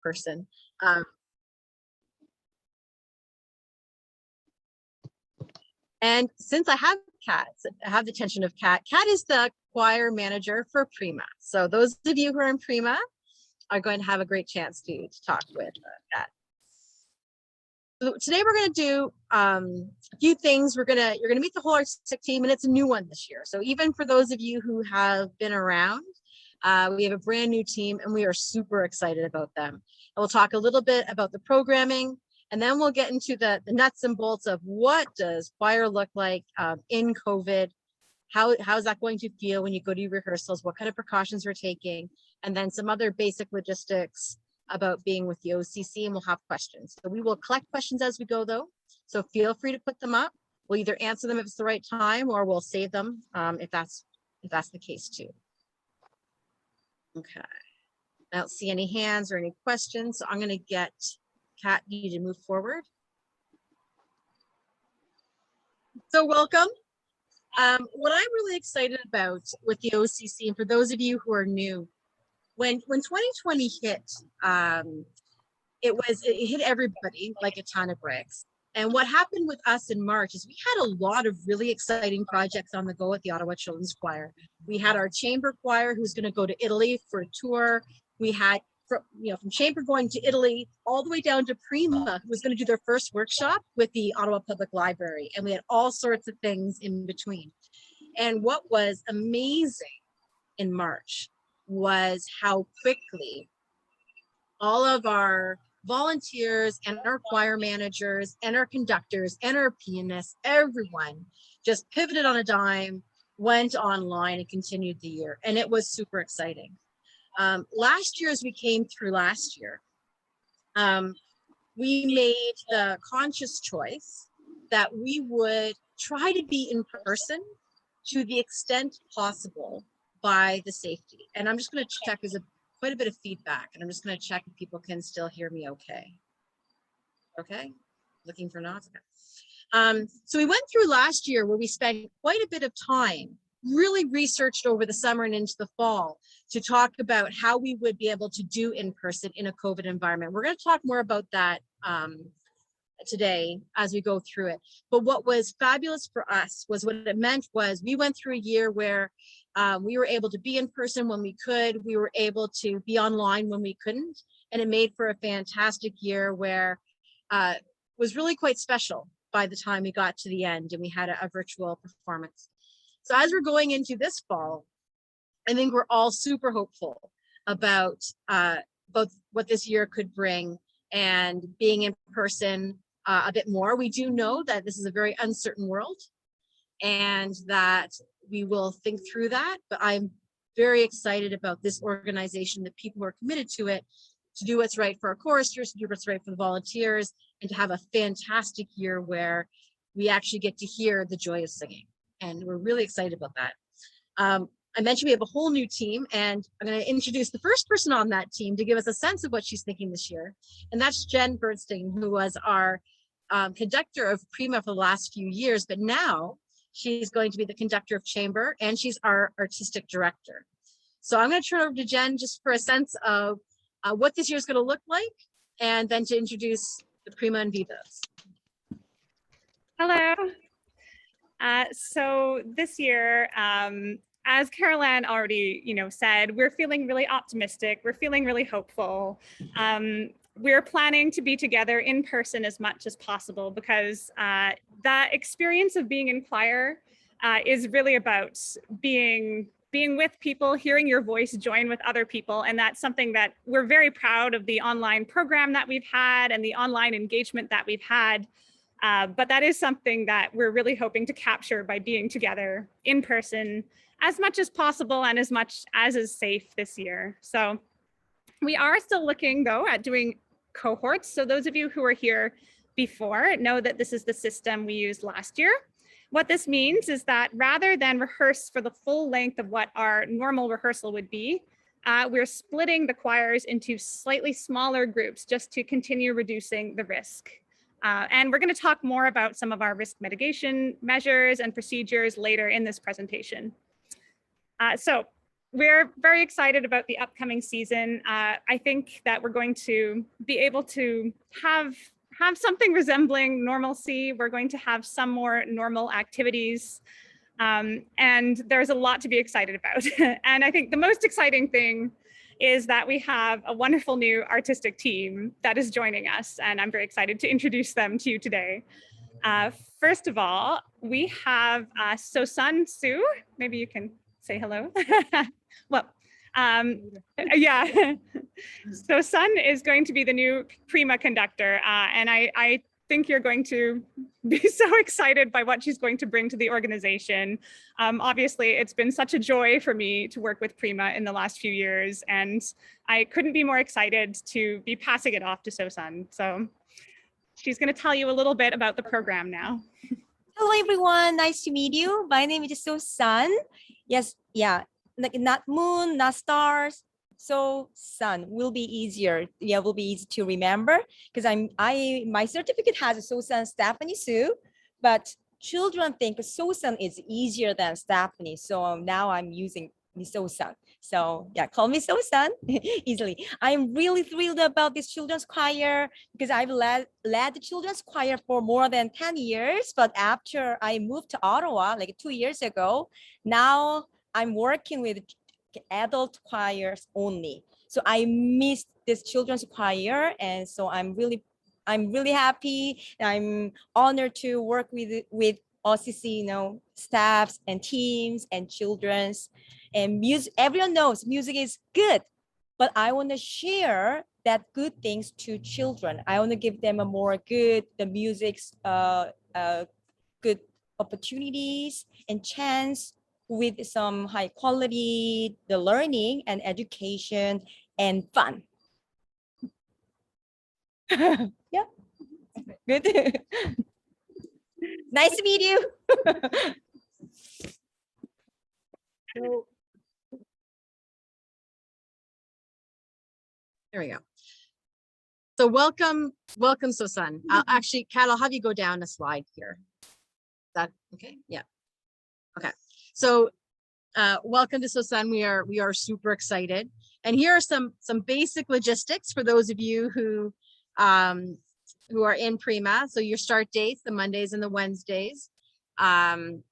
person. And since I have Kat, I have the attention of Kat. Kat is the choir manager for Prima. So those of you who are in Prima are going to have a great chance to talk with Kat. So today we're going to do a few things. You're going to meet the whole artistic team, and it's a new one this year. So even for those of you who have been around, we have a brand new team, and we are super excited about them. And we'll talk a little bit about the programming, and then we'll get into the nuts and bolts of what does choir look like in COVID. How is that going to feel when you go to your rehearsals? What kind of precautions we're taking, and then some other basic logistics about being with the OCC, and we'll have questions. So we will collect questions as we go, though. So feel free to put them up. We'll either answer them if it's the right time, or we'll save them if that's the case too. Okay. I don't see any hands or any questions, so I'm going to get Kat, you to move forward. So welcome. What I'm really excited about with the OCC, and for those of you who are new, when 2020 hit, it hit everybody like a ton of bricks. And what happened with us in March is we had a lot of really exciting projects on the go at the Ottawa Children's Choir. We had our chamber choir who's going to go to Italy for a tour. We had from chamber going to Italy all the way down to Prima, who was going to do their first workshop with the Ottawa Public Library. And we had all sorts of things in between. And what was amazing in March was how quickly all of our volunteers and our choir managers and our conductors and our pianists, everyone just pivoted on a dime, went online and continued the year. And it was super exciting. Last year, as we came through last year, we made the conscious choice that we would try to be in person to the extent possible by the safety. And I'm just going to check, there's quite a bit of feedback, and I'm just going to check if people can still hear me okay. Okay, looking for nods. So we went through last year where we spent quite a bit of time, really researched over the summer and into the fall to talk about how we would be able to do in person in a COVID environment. We're going to talk more about that today as we go through it. But what was fabulous for us was what it meant was we went through a year where we were able to be in person when we could, we were able to be online when we couldn't, and it made for a fantastic year where was really quite special by the time we got to the end and we had a virtual performance. So as we're going into this fall, I think we're all super hopeful about what this year could bring and being in person a bit more. We do know that this is a very uncertain world and that we will think through that, but I'm very excited about this organization, the people who are committed to it, to do what's right for our choristers, to do what's right for the volunteers, and to have a fantastic year where we actually get to hear the joy of singing. And we're really excited about that. I mentioned we have a whole new team, and I'm going to introduce the first person on that team to give us a sense of what she's thinking this year. And that's Jen Bernstein, who was our conductor of Prima for the last few years, but now she's going to be the conductor of chamber, and she's our artistic director. So I'm going to turn over to Jen just for a sense of what this year is going to look like, and then to introduce the Prima and Vivas. Hello. So this year, as Carol Ann already, said, we're feeling really optimistic. We're feeling really hopeful. We're planning to be together in person as much as possible because that experience of being in choir is really about being with people, hearing your voice join with other people. And that's something that we're very proud of, the online program that we've had and the online engagement that we've had. But that is something that we're really hoping to capture by being together in person as much as possible and as much as is safe this year. So we are still looking, though, at doing cohorts. So those of you who were here before know that this is the system we used last year. What this means is that rather than rehearse for the full length of what our normal rehearsal would be, we're splitting the choirs into slightly smaller groups just to continue reducing the risk. And we're going to talk more about some of our risk mitigation measures and procedures later in this presentation. So we're very excited about the upcoming season. I think that we're going to be able to have something resembling normalcy. We're going to have some more normal activities. And there's a lot to be excited about. And I think the most exciting thing is that we have a wonderful new artistic team that is joining us, and I'm very excited to introduce them to you today. First of all, we have Sosun Su. Maybe you can say hello. Well, yeah. Sosun is going to be the new Prima conductor, and I think you're going to be so excited by what she's going to bring to the organization. Obviously, it's been such a joy for me to work with Prima in the last few years, and I couldn't be more excited to be passing it off to Sosun. So she's going to tell you a little bit about the program now. Hello, everyone. Nice to meet you. My name is Sun. Yes, yeah, like not moon, not stars. So Sun will be easier. Yeah, will be easy to remember because my certificate has Sun Stephanie Su, but children think Sun is easier than Stephanie. So now I'm using Sun. So yeah, call me Sun easily. I'm really thrilled about this children's choir because I've led the children's choir for more than 10 years. But after I moved to Ottawa like 2 years ago, now I'm working with adult choirs only. So I missed this children's choir, and so I'm really happy. I'm honored to work with OCC, staffs and teams and children's and music. Everyone knows music is good, but I want to share that good things to children. I want to give them a more good, the music's good opportunities and chance with some high quality, the learning and education and fun. Yeah, good. Nice to meet you. There we go. So welcome, Sosun. Actually, Kat, I'll have you go down a slide here. Is that okay? Yeah. Okay. So welcome to Sosun. We are super excited. And here are some basic logistics for those of you who are in Prima. So your start dates, the Mondays and the Wednesdays. And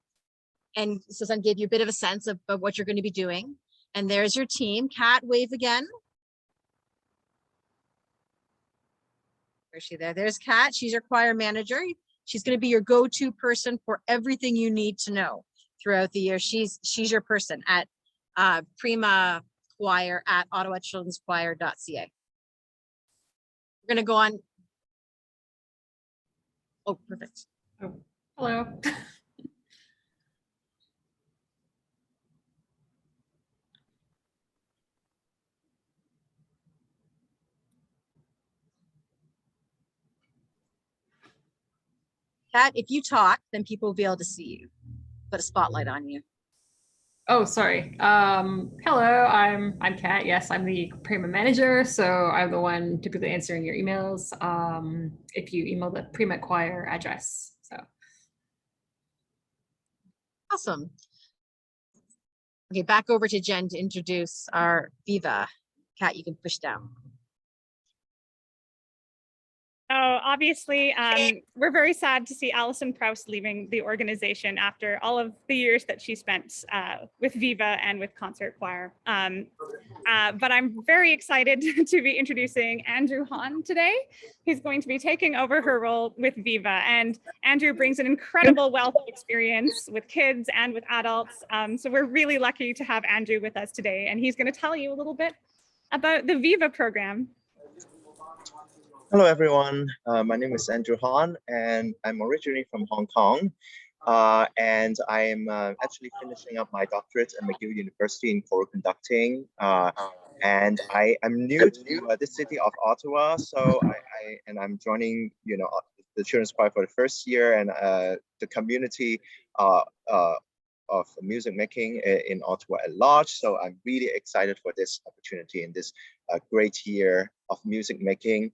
Sosun gave you a bit of a sense of what you're going to be doing. And there's your team. Kat, wave again. Where's she there? There's Kat. She's your choir manager. She's going to be your go-to person for everything you need to know throughout the year. She's your person at Prima Choir at ottawachildrenschoir.ca. We're going to go on. Oh, perfect. Oh, hello. Kat, if you talk, then people will be able to see you. Put a spotlight on you. Oh, sorry. Hello, I'm Kat. Yes, I'm the Prima manager, so I'm the one typically answering your emails. If you email the Prima Choir address. So Awesome. Okay, back over to Jen to introduce our Viva. Kat, you can push down. So obviously, we're very sad to see Alison Prowse leaving the organization after all of the years that she spent with Viva and with Concert Choir. But I'm very excited to be introducing Andrew Hahn today. He's going to be taking over her role with Viva. And Andrew brings an incredible wealth of experience with kids and with adults. So we're really lucky to have Andrew with us today. And he's going to tell you a little bit about the Viva program. Hello, everyone. My name is Andrew Hahn, and I'm originally from Hong Kong. And I'm actually finishing up my doctorate at McGill University in choral conducting. And I am new to the city of Ottawa, so I'm joining, the children's choir for the first year, and the community of music making in Ottawa at large. So I'm really excited for this opportunity in this great year of music making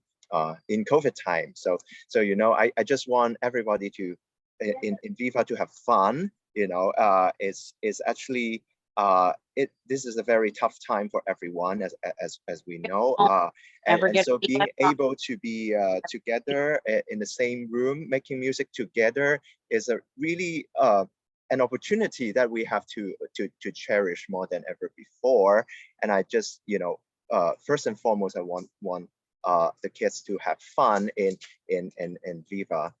in COVID time. So I just want everybody to in Viva to have fun. It's actually this is a very tough time for everyone, as we know. Never And get so beat being by able to be together in the same room, making music together is a really an opportunity that we have to cherish more than ever before. And I just, first and foremost, I want the kids to have fun in Viva.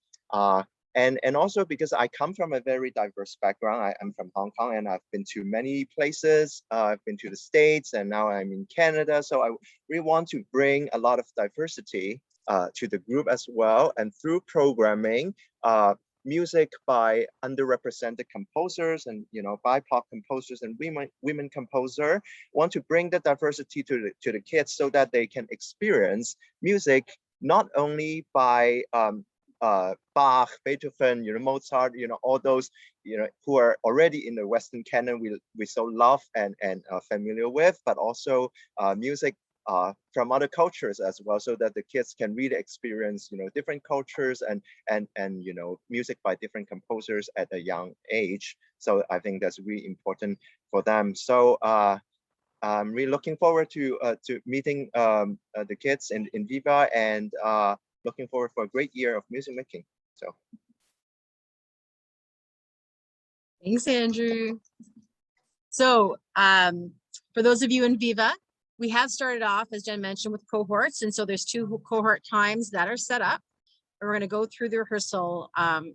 And also because I come from a very diverse background. I'm from Hong Kong, and I've been to many places. I've been to the States, and now I'm in Canada. So I really want to bring a lot of diversity to the group as well. And through programming, music by underrepresented composers and BIPOC composers and women composer, want to bring the diversity to the kids so that they can experience music not only by Bach, Beethoven, Mozart, all those, who are already in the Western canon we so love and are familiar with, but also music from other cultures as well, so that the kids can really experience, different cultures and music by different composers at a young age. So I think that's really important for them. So I'm really looking forward to meeting the kids in Viva, and looking forward for a great year of music making. So Thanks, Andrew. So for those of you in Viva, we have started off, as Jen mentioned, with cohorts. And so there's 2 cohort times that are set up. And we're going to go through the rehearsal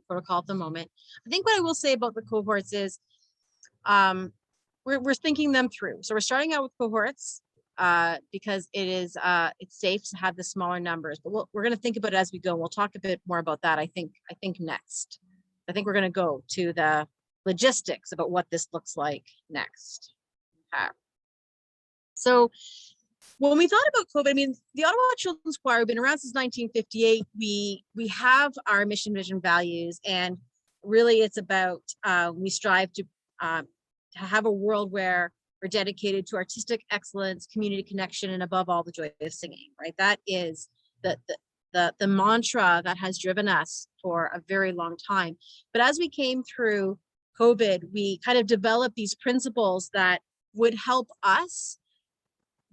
protocol at the moment. I think what I will say about the cohorts is we're thinking them through. So we're starting out with cohorts because it's safe to have the smaller numbers. But we're going to think about it as we go. We'll talk a bit more about that, I think next. I think we're going to go to the logistics about what this looks like next. Okay. So when we thought about COVID, I mean, the Ottawa Children's Choir have been around since 1958. We have our mission, vision, values, and really it's about we strive to have a world where we're dedicated to artistic excellence, community connection, and above all, the joy of singing. Right? That is the mantra that has driven us for a very long time. But as we came through COVID, we kind of developed these principles that would help us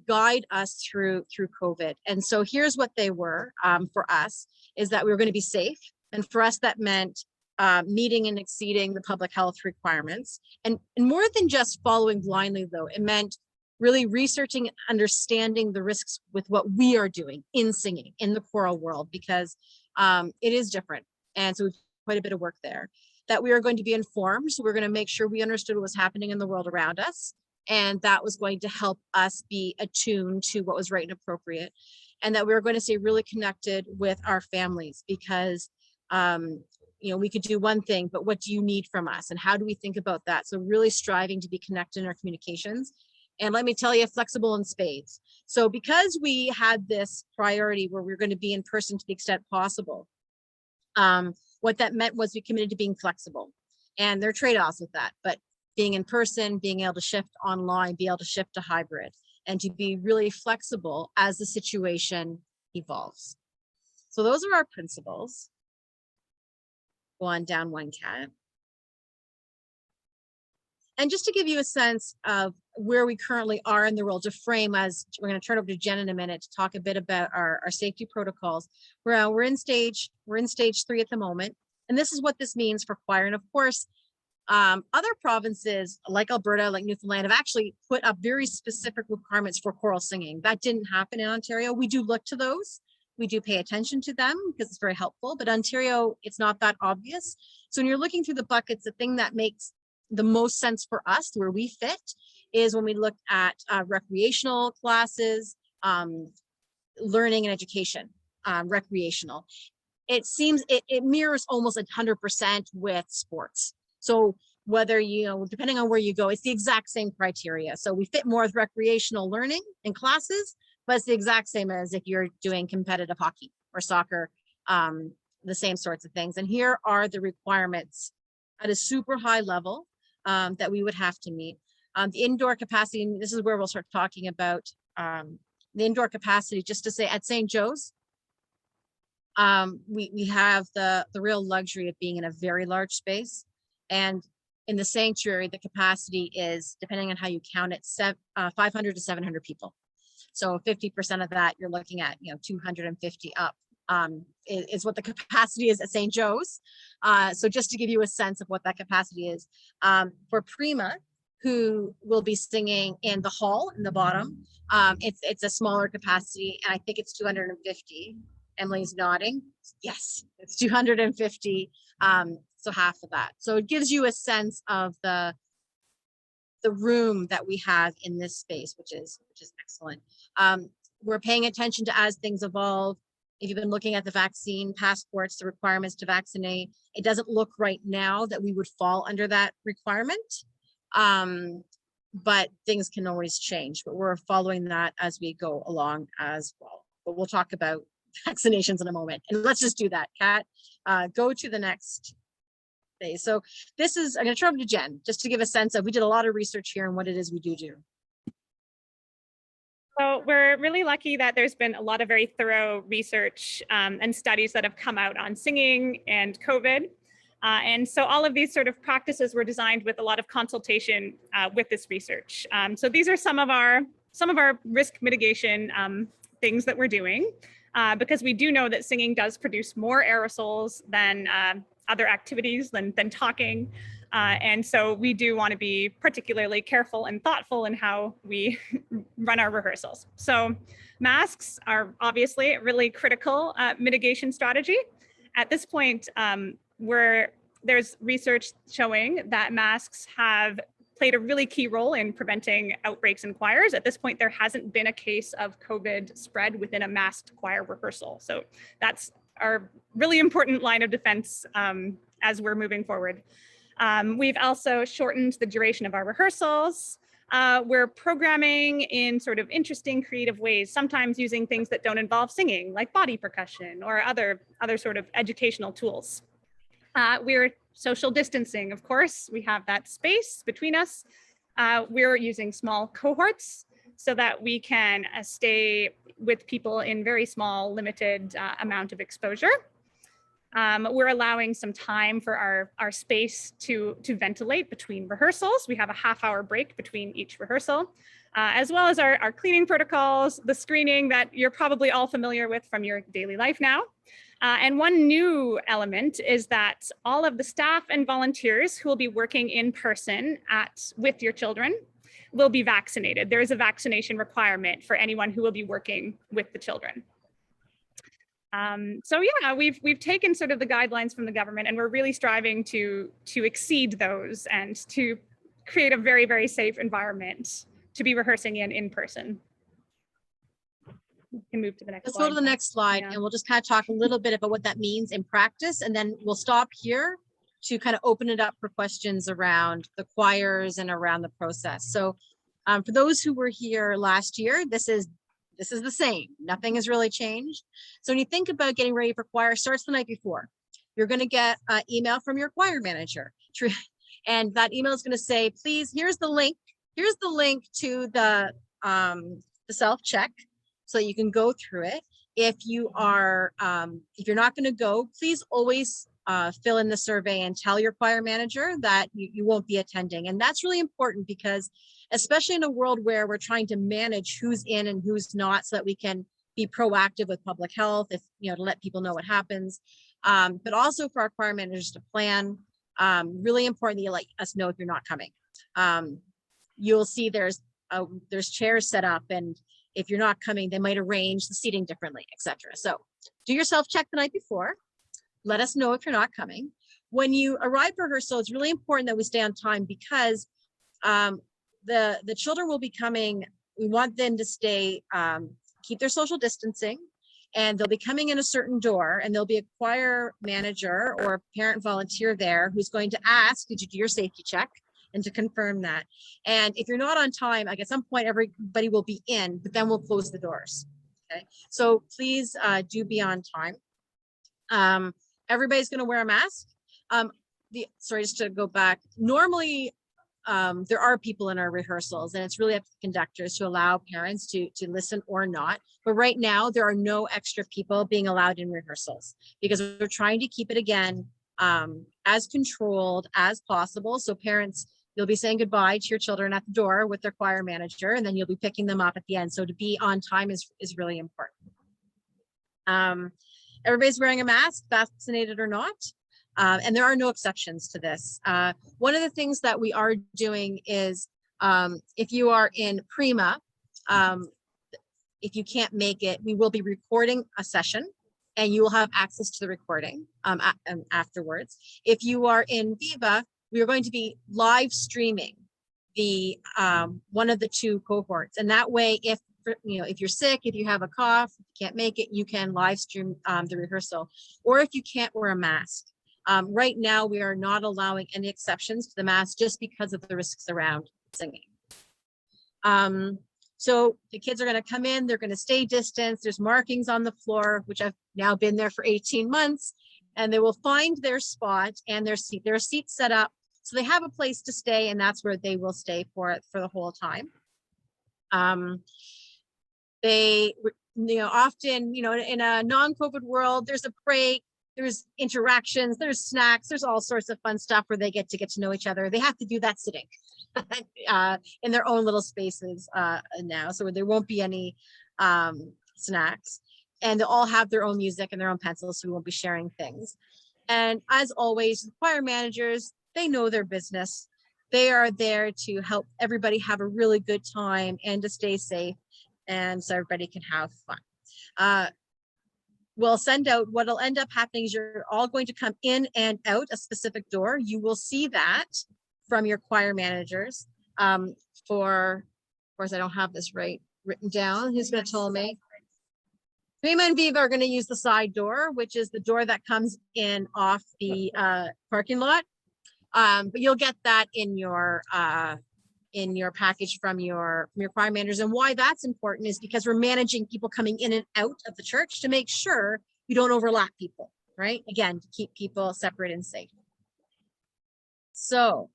guide us through COVID. And so here's what they were for us, is that we were going to be safe. And for us, that meant meeting and exceeding the public health requirements. And more than just following blindly, though, it meant really researching and understanding the risks with what we are doing in singing, in the choral world, because it is different. And so we've quite a bit of work there. That we are going to be informed. So we're going to make sure we understood what was happening in the world around us. And that was going to help us be attuned to what was right and appropriate. And that we were going to stay really connected with our families, because we could do one thing, but what do you need from us? And how do we think about that? So really striving to be connected in our communications. And let me tell you, flexible in spades. So because we had this priority where we were going to be in person to the extent possible, what that meant was we committed to being flexible. And there are trade-offs with that, but being in person, being able to shift online, be able to shift to hybrid, and to be really flexible as the situation evolves. So those are our principles. Go on down one, Kat. And just to give you a sense of where we currently are in the world, to frame, as we're going to turn over to Jen in a minute to talk a bit about our safety protocols. We're in stage 3 at the moment, and this is what this means for choir. And of course, other provinces like Alberta, like Newfoundland, have actually put up very specific requirements for choral singing. That didn't happen in Ontario. We do look to those. We do pay attention to them because it's very helpful, but Ontario, it's not that obvious. So when you're looking through the buckets, the thing that makes the most sense for us, where we fit, is when we look at recreational classes, learning and education, recreational. It seems it mirrors almost 100% with sports. So whether, depending on where you go, it's the exact same criteria. So we fit more with recreational learning and classes, but it's the exact same as if you're doing competitive hockey or soccer, the same sorts of things. And here are the requirements at a super high level that we would have to meet. The indoor capacity, and this is where we'll start talking about the indoor capacity, just to say at St. Joe's, we have the real luxury of being in a very large space. And in the sanctuary, the capacity is, depending on how you count it, 500 to 700 people. So 50% of that, you're looking at, 250 up is what the capacity is at St. Joe's. So just to give you a sense of what that capacity is. For Prima, who will be singing in the hall in the bottom, it's a smaller capacity, and I think it's 250. Emily's nodding. Yes, it's 250. So half of that. So it gives you a sense of the room that we have in this space, which is excellent. We're paying attention to as things evolve. If you've been looking at the vaccine passports, the requirements to vaccinate, it doesn't look right now that we would fall under that requirement. But things can always change, but we're following that as we go along as well. But we'll talk about vaccinations in a moment. And let's just do that, Kat. Go to the next phase. So this is, I'm going to turn over to Jen, just to give a sense of, we did a lot of research here and what it is we do. So we're really lucky that there's been a lot of very thorough research and studies that have come out on singing and COVID. And so all of these sort of practices were designed with a lot of consultation with this research. So these are some of our risk mitigation things that we're doing, because we do know that singing does produce more aerosols than other activities than talking. And so we do want to be particularly careful and thoughtful in how we run our rehearsals. So masks are obviously a really critical mitigation strategy. At this point, there's research showing that masks have played a really key role in preventing outbreaks in choirs. At this point, there hasn't been a case of COVID spread within a masked choir rehearsal. So that's our really important line of defense as we're moving forward. We've also shortened the duration of our rehearsals. We're programming in sort of interesting, creative ways, sometimes using things that don't involve singing, like body percussion or other sort of educational tools. We're social distancing, of course. We have that space between us. We're using small cohorts so that we can stay with people in very small, limited amount of exposure. We're allowing some time for our space to ventilate between rehearsals. We have a half-hour break between each rehearsal, as well as our cleaning protocols, the screening that you're probably all familiar with from your daily life now. And one new element is that all of the staff and volunteers who will be working in person with your children will be vaccinated. There is a vaccination requirement for anyone who will be working with the children. So yeah, we've taken sort of the guidelines from the government, and we're really striving to exceed those and to create a very, very safe environment to be rehearsing in person. We can move to the next Let's slide. go to the next slide, and we'll just kind of talk a little bit about what that means in practice, and then we'll stop here to kind of open it up for questions around the choirs and around the process. So for those who were here last year, this is the same. Nothing has really changed. So when you think about getting ready for choir, starts the night before. You're going to get an email from your choir manager, and that email is going to say, please, here's the link. Here's the link to the self-check, so you can go through it. If you are, if you're not going to go, please always fill in the survey and tell your choir manager that you won't be attending. And that's really important, because especially in a world where we're trying to manage who's in and who's not, so that we can be proactive with public health, to let people know what happens. But also for our choir managers to plan. Really important that you let us know if you're not coming. You'll see there's chairs set up, and if you're not coming, they might arrange the seating differently, etc. So do your self-check the night before. Let us know if you're not coming. When you arrive for rehearsal, it's really important that we stay on time, because the children will be coming. We want them to stay, keep their social distancing, and they'll be coming in a certain door, and there'll be a choir manager or a parent volunteer there who's going to ask, did you do your safety check? And to confirm that. And if you're not on time, like at some point, everybody will be in, but then we'll close the doors. Okay, so please do be on time. Everybody's going to wear a mask. Sorry, just to go back. Normally, there are people in our rehearsals, and it's really up to the conductors to allow parents to listen or not. But right now, there are no extra people being allowed in rehearsals, because we're trying to keep it, again, as controlled as possible. So parents, you'll be saying goodbye to your children at the door with their choir manager, and then you'll be picking them up at the end. So to be on time is really important. Everybody's wearing a mask, vaccinated or not. And there are no exceptions to this. One of the things that we are doing is if you are in Prima, if you can't make it, we will be recording a session and you will have access to the recording afterwards. If you are in Viva, we are going to be live streaming the one of the two cohorts. And that way, if you're sick, if you have a cough, if you can't make it, you can live stream the rehearsal. Or if you can't wear a mask. Right now, we are not allowing any exceptions to the mask just because of the risks around singing. So the kids are going to come in, they're going to stay distance. There's markings on the floor, which I've now been there for 18 months, and they will find their spot and their seat. There are seats set up, so they have a place to stay, and that's where they will stay for the whole time. They, often, in a non-COVID world, there's a break, there's interactions, there's snacks, there's all sorts of fun stuff where they get to know each other. They have to do that sitting in their own little spaces now, so there won't be any snacks, and they'll all have their own music and their own pencils, so we won't be sharing things. And as always, the choir managers, they know their business. They are there to help everybody have a really good time and to stay safe, and so everybody can have fun. We'll send out, what'll end up happening is you're all going to come in and out a specific door. You will see that from your choir managers. Of course, I don't have this written down. Who's going to tell me? Prima and Viva are going to use the side door, which is the door that comes in off the parking lot. But you'll get that in your package from your choir managers. And why that's important is because we're managing people coming in and out of the church to make sure you don't overlap people, right? Again, to keep people separate and safe. So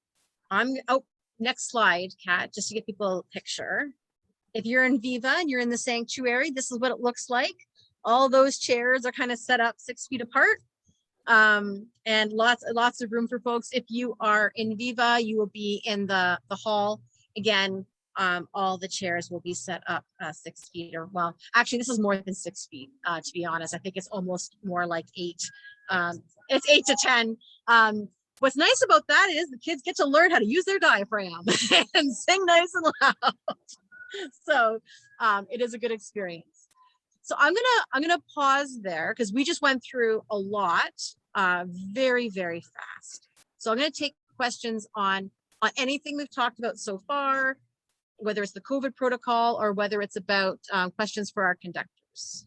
next slide, Kat, just to give people a picture. If you're in Viva and you're in the sanctuary, this is what it looks like. All those chairs are kind of set up 6 feet apart. And lots of room for folks. If you are in Viva, you will be in the hall. Again, all the chairs will be set up 6 feet, or well, actually this is more than 6 feet, to be honest. I think it's almost more like 8. It's 8 to 10. What's nice about that is the kids get to learn how to use their diaphragm and sing nice and loud. So it is a good experience. So I'm gonna pause there because we just went through a lot very, very fast. So I'm gonna take questions on anything we've talked about so far, whether it's the COVID protocol or whether it's about questions for our conductors.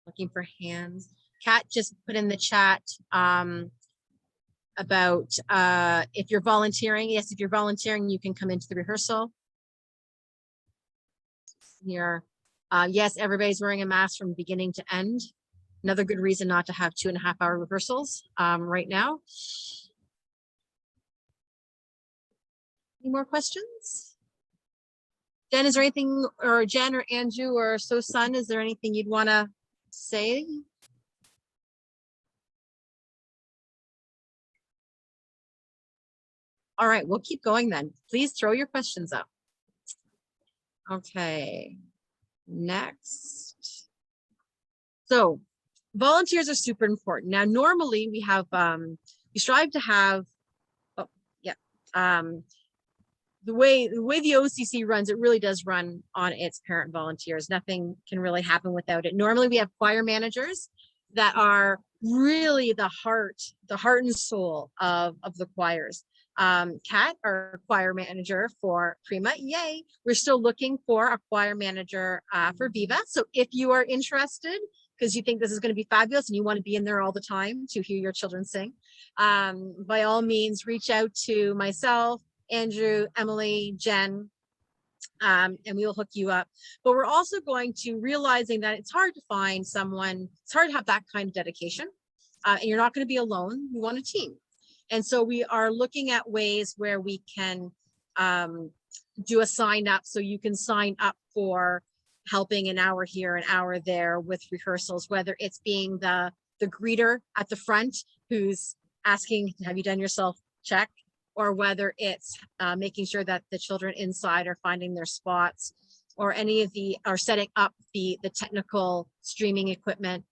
Looking for hands. Kat just put in the chat about if you're volunteering. Yes, if you're volunteering, you can come into the rehearsal. Here, yes, everybody's wearing a mask from beginning to end. Another good reason not to have 2.5-hour rehearsals right now. Any more questions? Jen, is there anything, or Jen or Andrew or So-Sun, is there anything you'd want to say? All right, we'll keep going then. Please throw your questions up. Okay, next. So volunteers are super important. Now, normally we have, we strive to have, the way the OCC runs, it really does run on its parent volunteers. Nothing can really happen without it. Normally we have choir managers that are really the heart and soul of the choirs. Kat, our choir manager for Prima, yay. We're still looking for a choir manager for Viva. So if you are interested, because you think this is going to be fabulous and you want to be in there all the time to hear your children sing, by all means, reach out to myself, Andrew, Emily, Jen, and we will hook you up. But we're also going to realizing that it's hard to find someone, it's hard to have that kind of dedication, and you're not going to be alone. We want a team. And so we are looking at ways where we can do a sign up, so you can sign up for helping an hour here, an hour there with rehearsals, whether it's being the greeter at the front who's asking, have you done your self check, or whether it's making sure that the children inside are finding their spots, or any of the, or setting up the technical streaming equipment.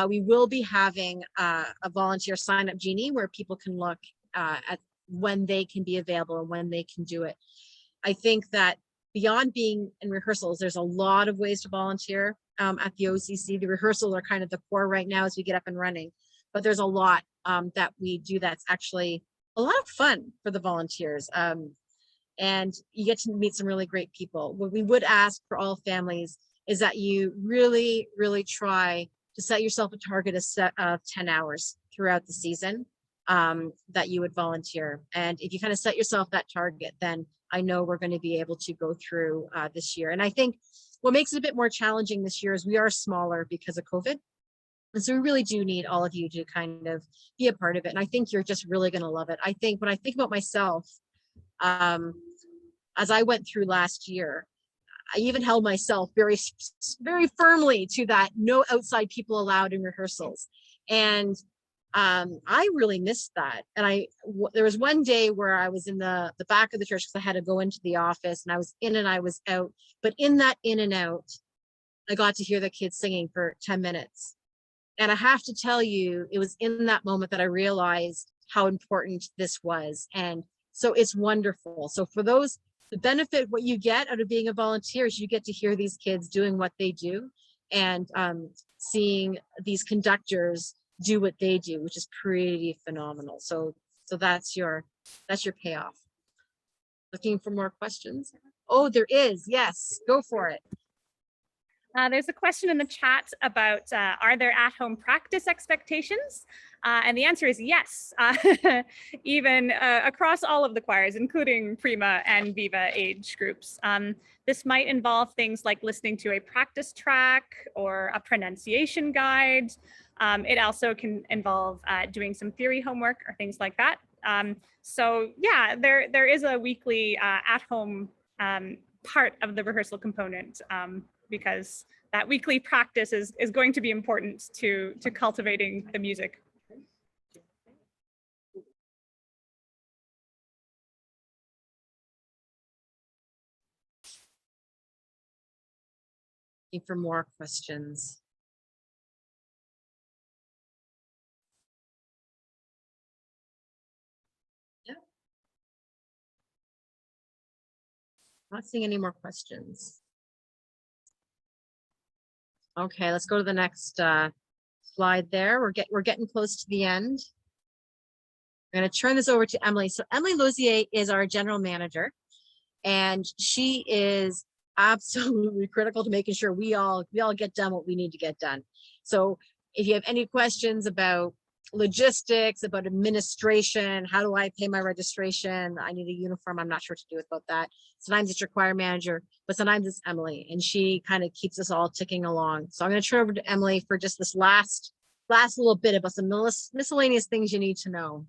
We will be having a volunteer sign up genie where people can look at when they can be available and when they can do it. I think that beyond being in rehearsals, there's a lot of ways to volunteer at the OCC. The rehearsals are kind of the core right now as we get up and running, but there's a lot that we do that's actually a lot of fun for the volunteers. And you get to meet some really great people. What we would ask for all families is that you really, really try to set yourself a target of 10 hours throughout the season that you would volunteer. And if you kind of set yourself that target, then I know we're going to be able to go through this year. And I think what makes it a bit more challenging this year is we are smaller because of COVID. And so we really do need all of you to kind of be a part of it. And I think you're just really going to love it. I think when I think about myself, as I went through last year, I even held myself very, very firmly to that no outside people allowed in rehearsals. And I really missed that. And there was one day where I was in the back of the church because I had to go into the office, and I was in and I was out. But in that in and out, I got to hear the kids singing for 10 minutes. And I have to tell you, it was in that moment that I realized how important this was. And so it's wonderful. So for those, the benefit, what you get out of being a volunteer is you get to hear these kids doing what they do, and seeing these conductors do what they do, which is pretty phenomenal. So that's your payoff. Looking for more questions? Oh, there is. Yes, go for it. There's a question in the chat about, are there at-home practice expectations? And the answer is yes, even across all of the choirs, including Prima and Viva age groups. This might involve things like listening to a practice track or a pronunciation guide. It also can involve doing some theory homework or things like that. So yeah, there is a weekly at-home part of the rehearsal component, because that weekly practice is going to be important to cultivating the music. Looking for more questions. Yeah. Not seeing any more questions. Okay, let's go to the next slide there. We're getting close to the end. I'm going to turn this over to Emily. So Emily Lozier is our general manager, and she is absolutely critical to making sure we all get done what we need to get done. So if you have any questions about logistics, about administration, how do I pay my registration? I need a uniform. I'm not sure what to do about that. Sometimes it's your choir manager, but sometimes it's Emily, and she kind of keeps us all ticking along. So I'm going to turn over to Emily for just this last little bit about some miscellaneous things you need to know.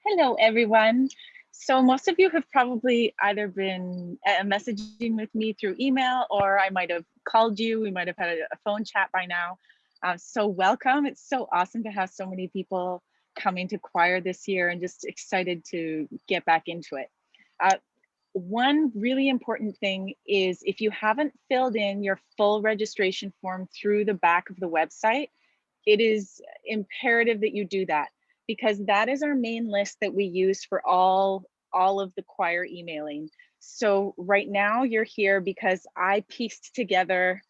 Hello, everyone. So most of you have probably either been messaging with me through email, or I might have called you. We might have had a phone chat by now. So welcome. It's so awesome to have so many people coming to choir this year, and just excited to get back into it. One really important thing is, if you haven't filled in your full registration form through the back of the website, it is imperative that you do that, because that is our main list that we use for all of the choir emailing. So right now you're here because I pieced together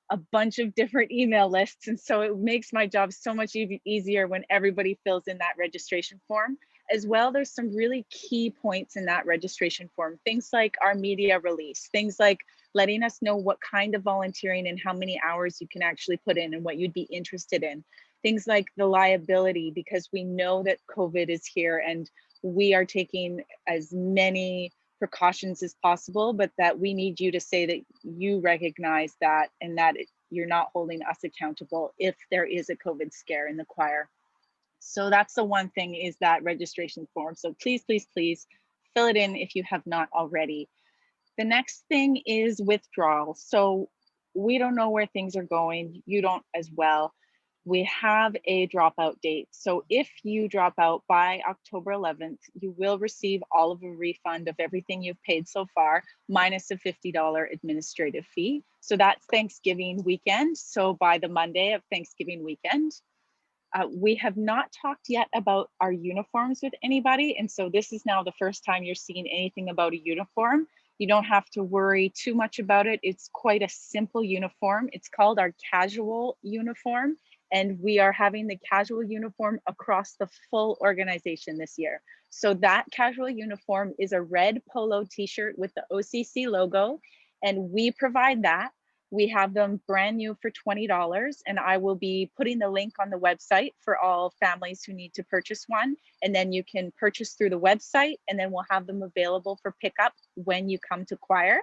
a bunch of different email lists, and so it makes my job so much easier when everybody fills in that registration form. As well, there's some really key points in that registration form, things like our media release, things like letting us know what kind of volunteering and how many hours you can actually put in and what you'd be interested in. Things like the liability, because we know that COVID is here and we are taking as many precautions as possible, but that we need you to say that you recognize that, and that you're not holding us accountable if there is a COVID scare in the choir. So that's the one thing, is that registration form. So please, please, please fill it in if you have not already. The next thing is withdrawal. So we don't know where things are going. You don't as well. We have a dropout date. So if you drop out by October 11th, you will receive all of a refund of everything you've paid so far, minus a $50 administrative fee. So that's Thanksgiving weekend. So by the Monday of Thanksgiving weekend. We have not talked yet about our uniforms with anybody. And so this is now the first time you're seeing anything about a uniform. You don't have to worry too much about it. It's quite a simple uniform. It's called our casual uniform. And we are having the casual uniform across the full organization this year. So that casual uniform is a red polo t-shirt with the OCC logo, and we provide that. We have them brand new for $20, and I will be putting the link on the website for all families who need to purchase one. And then you can purchase through the website, and then we'll have them available for pickup when you come to choir.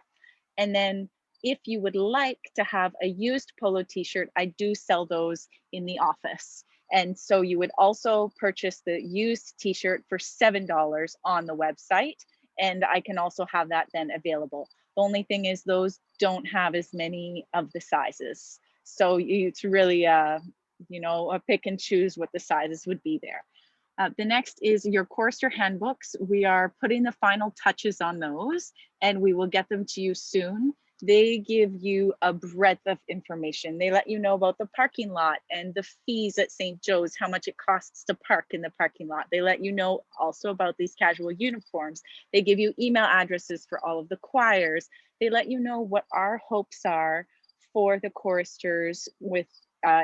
And then if you would like to have a used polo t-shirt, I do sell those in the office. And so you would also purchase the used t-shirt for $7 on the website. And I can also have that then available. The only thing is those don't have as many of the sizes. So it's really, you know, a pick and choose what the sizes would be there. The next is your Coarser Handbooks. We are putting the final touches on those, and we will get them to you soon. They give you a breadth of information. They let you know about the parking lot and the fees at St. Joe's, how much it costs to park in the parking lot. They let you know also about these casual uniforms. They give you email addresses for all of the choirs. They let you know what our hopes are for the choristers with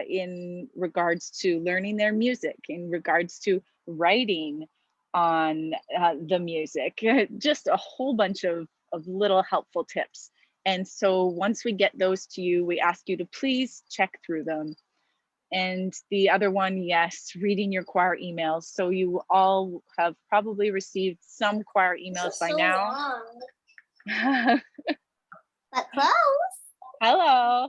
in regards to learning their music, in regards to writing on the music, just a whole bunch of little helpful tips. And so once we get those to you, we ask you to please check through them. And the other one, yes, reading your choir emails. So you all have probably received some choir emails by now. But close. Hello.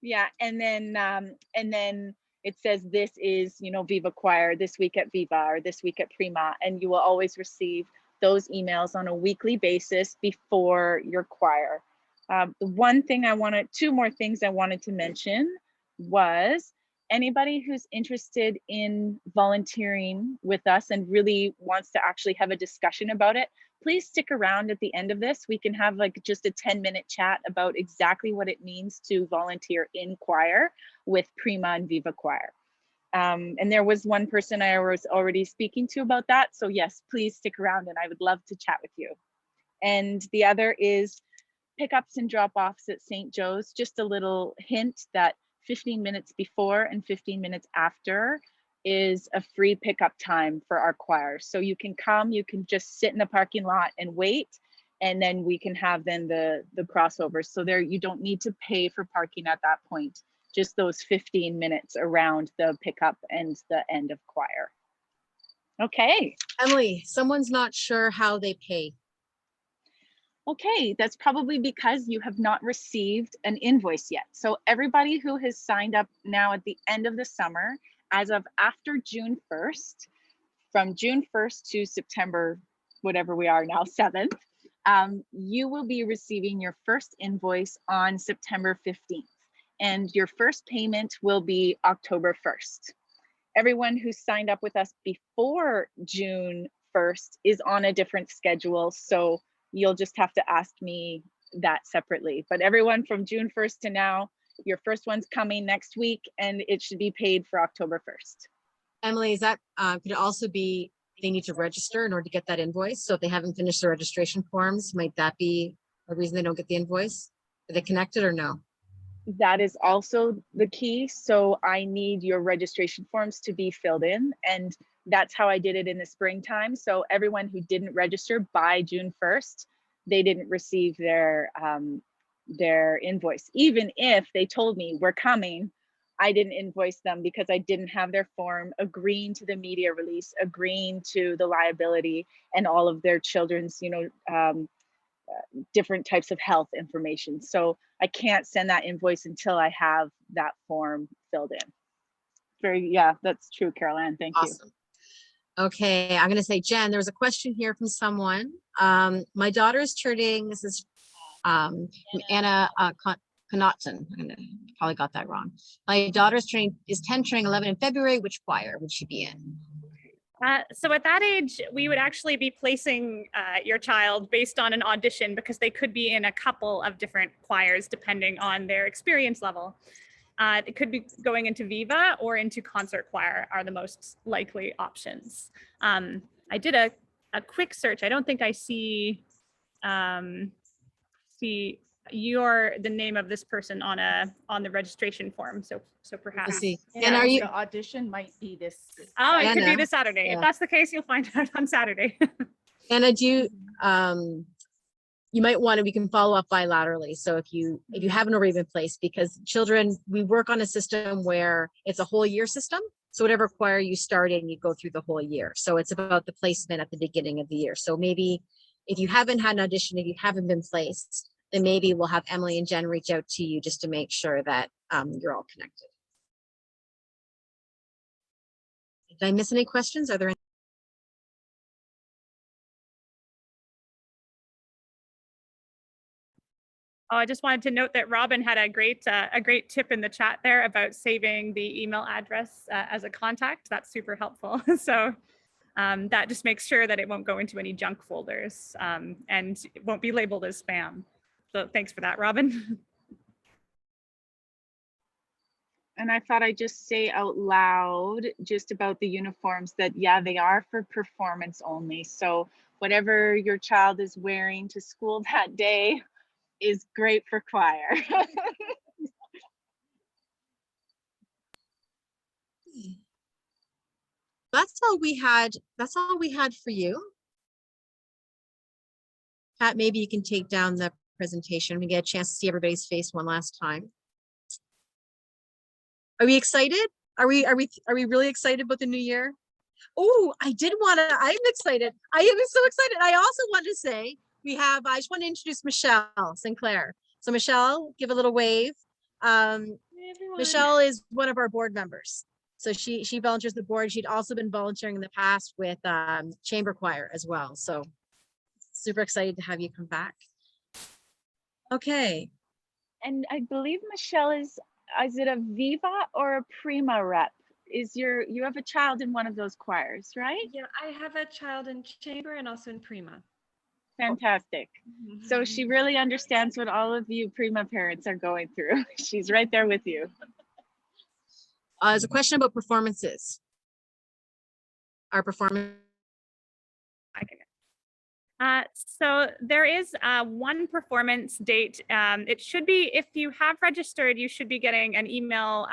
Yeah, and then it says this is, you know, Viva Choir, this week at Viva, or this week at Prima, and you will always receive those emails on a weekly basis before your choir. The one thing two more things I wanted to mention was anybody who's interested in volunteering with us and really wants to actually have a discussion about it, please stick around at the end of this. We can have like just a 10-minute chat about exactly what it means to volunteer in choir with Prima and Viva Choir. And there was one person I was already speaking to about that. So yes, please stick around and I would love to chat with you. And the other is pickups and drop-offs at St. Joe's. Just a little hint that 15 minutes before and 15 minutes after is a free pickup time for our choir. So you can come, you can just sit in the parking lot and wait, and then we can have then the crossovers. So there, you don't need to pay for parking at that point. Just those 15 minutes around the pickup and the end of choir. Okay. Emily, someone's not sure how they pay. Okay, that's probably because you have not received an invoice yet. So everybody who has signed up now at the end of the summer, as of after June 1st, from June 1st to September, whatever we are now, 7th, you will be receiving your first invoice on September 15th. And your first payment will be October 1st. Everyone who signed up with us before June 1st is on a different schedule. So you'll just have to ask me that separately. But everyone from June 1st to now, your first one's coming next week and it should be paid for October 1st. Emily, is that, could it also be they need to register in order to get that invoice? So if they haven't finished their registration forms, might that be a reason they don't get the invoice? Are they connected or no? That is also the key. So I need your registration forms to be filled in, and that's how I did it in the springtime. So everyone who didn't register by June 1st, they didn't receive their invoice. Even if they told me we're coming, I didn't invoice them because I didn't have their form agreeing to the media release, agreeing to the liability and all of their children's, you know, different types of health information. So I can't send that invoice until I have that form filled in. that's true, Carol Ann. Thank you. Awesome. Okay, I'm going to say, Jen, there was a question here from someone. My daughter is turning, this is from Anna Connaughton. Probably got that wrong. My daughter's is 10 turning 11 in February. Which choir would she be in? So at that age, we would actually be placing your child based on an audition, because they could be in a couple of different choirs depending on their experience level. It could be going into Viva or into concert choir are the most likely options. I did a quick search. I don't think I see the name of this person on the registration form. So perhaps. Let's see. Yeah, And are you? the audition might be this. Oh, it could be Anna. this Saturday. Yeah. If that's the case, you'll find out on Saturday. Anna, do you, you might want to, we can follow up bilaterally. So if you haven't already been placed, because children, we work on a system where it's a whole year system. So whatever choir you start in, you go through the whole year. So it's about the placement at the beginning of the year. So maybe if you haven't had an audition, if you haven't been placed, then maybe we'll have Emily and Jen reach out to you just to make sure that you're all connected. Did I miss any questions? Are there any? Oh, I just wanted to note that Robin had a great tip in the chat there about saving the email address as a contact. That's super helpful. So that just makes sure that it won't go into any junk folders and it won't be labeled as spam. So thanks for that, Robin. And I thought I'd just say out loud just about the uniforms that, yeah, they are for performance only. So whatever your child is wearing to school that day is great for choir. That's all we had. That's all we had for you. Pat, maybe you can take down the presentation and get a chance to see everybody's face one last time. Are we excited? Are we really excited about the new year? Oh, I'm excited. I am so excited. I also want to say I just want to introduce Michelle Sinclair. So Michelle, give a little wave. Michelle is one of our board members. So she volunteers the board. She'd also been volunteering in the past with chamber choir as well. So super excited to have you come back. Okay. And I believe Michelle is it a Viva or a Prima rep? You have a child in one of those choirs, right? Yeah, I have a child in chamber and also in Prima. Fantastic. So she really understands what all of you Prima parents are going through. She's right there with you. There's a question about performances. Our performance. So there is one performance date. It should be, if you have registered, you should be getting an email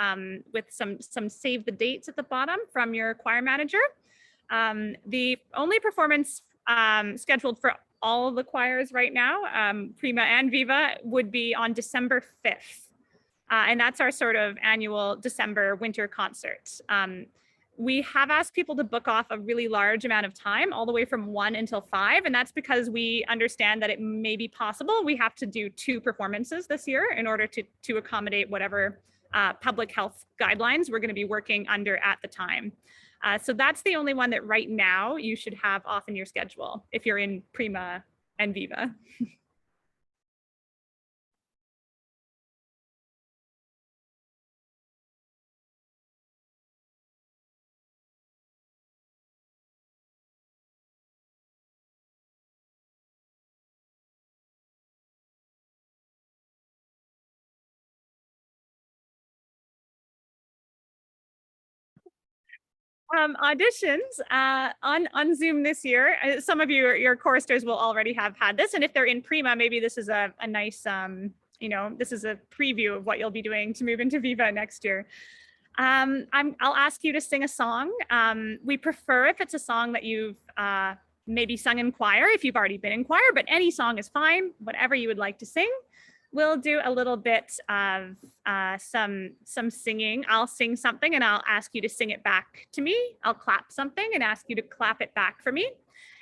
with some save the dates at the bottom from your choir manager. The only performance scheduled for all of the choirs right now, Prima and Viva, would be on December 5th. And that's our sort of annual December winter concert. We have asked people to book off a really large amount of time, all the way from 1 until 5. And that's because we understand that it may be possible we have to do 2 performances this year in order to accommodate whatever public health guidelines we're going to be working under at the time. So that's the only one that right now you should have off in your schedule if you're in Prima and Viva. Auditions on Zoom this year. Some of your choristers will already have had this, and if they're in Prima, maybe this is a nice, this is a preview of what you'll be doing to move into Viva next year. I'll ask you to sing a song. We prefer if it's a song that you've maybe sung in choir, if you've already been in choir, but any song is fine, whatever you would like to sing. We'll do a little bit of some singing. I'll sing something and I'll ask you to sing it back to me. I'll clap something and ask you to clap it back for me.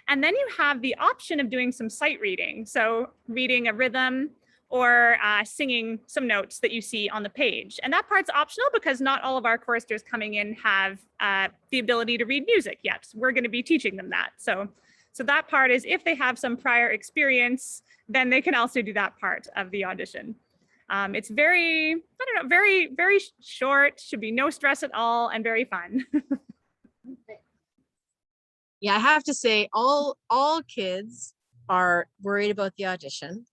And then you have the option of doing some sight reading. So reading a rhythm or singing some notes that you see on the page. And that part's optional because not all of our choristers coming in have the ability to read music yet. We're going to be teaching them that. So that part is if they have some prior experience, then they can also do that part of the audition. It's very, I don't know, very, very short, should be no stress at all, and very fun. Yeah, I have to say all kids are worried about the audition,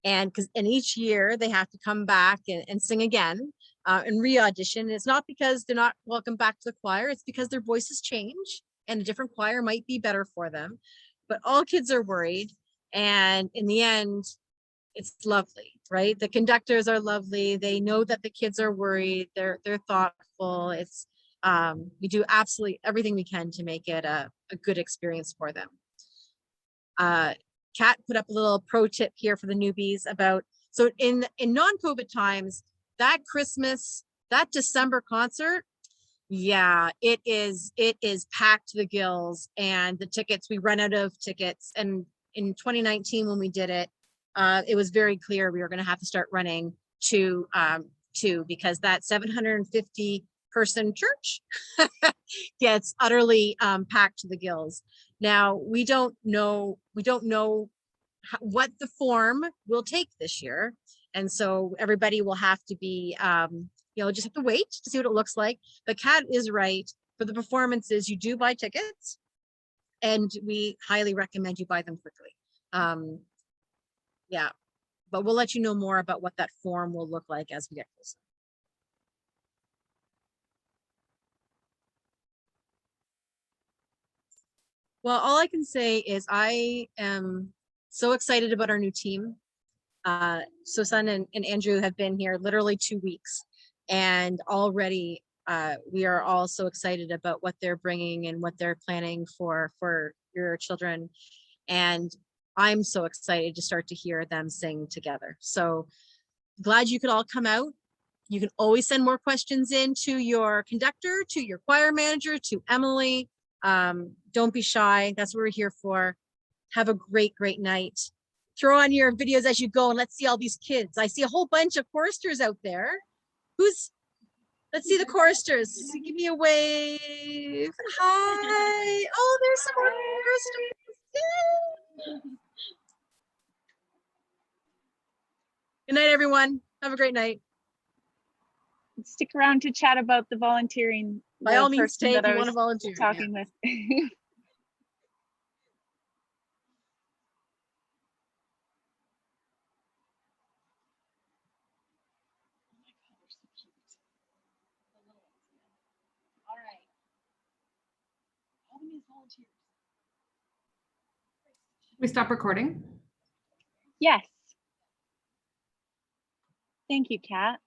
and each year they have to come back and sing again and re-audition. It's not because they're not welcome back to the choir, it's because their voices change and a different choir might be better for them. But all kids are worried, and in the end, it's lovely, right? The conductors are lovely. They know that the kids are worried. They're thoughtful. It's we do absolutely everything we can to make it a good experience for them. Kat put up a little pro tip here for the newbies about, so in non-COVID times, that Christmas, that December concert, yeah, it is packed to the gills, and the tickets, we run out of tickets. And in 2019, when we did it, it was very clear we were going to have to start running to because that 750 person church gets utterly packed to the gills. Now we don't know what the form will take this year, and so everybody will have to be just have to wait to see what it looks like. But Kat is right, for the performances you do buy tickets, and we highly recommend you buy them quickly. Yeah, but we'll let you know more about what that form will look like as we get closer. Well, all I can say is I am so excited about our new team. Susan and Andrew have been here literally 2 weeks, and already we are all so excited about what they're bringing and what they're planning for your children. And I'm so excited to start to hear them sing together. So glad you could all come out. You can always send more questions in to your conductor, to your choir manager, to Emily. Don't be shy. That's what we're here for. Have a great night. Throw on your videos as you go, and let's see all these kids. I see a whole bunch of choristers out there. Let's see the choristers. Give me a wave. Hi. Oh, there's some more choristers. Yay. Good night, everyone. Have a great night. Stick around to chat about the volunteering. By all means, stay if you want to was volunteer. talking with. We stop recording. Yes. Thank you, Kat.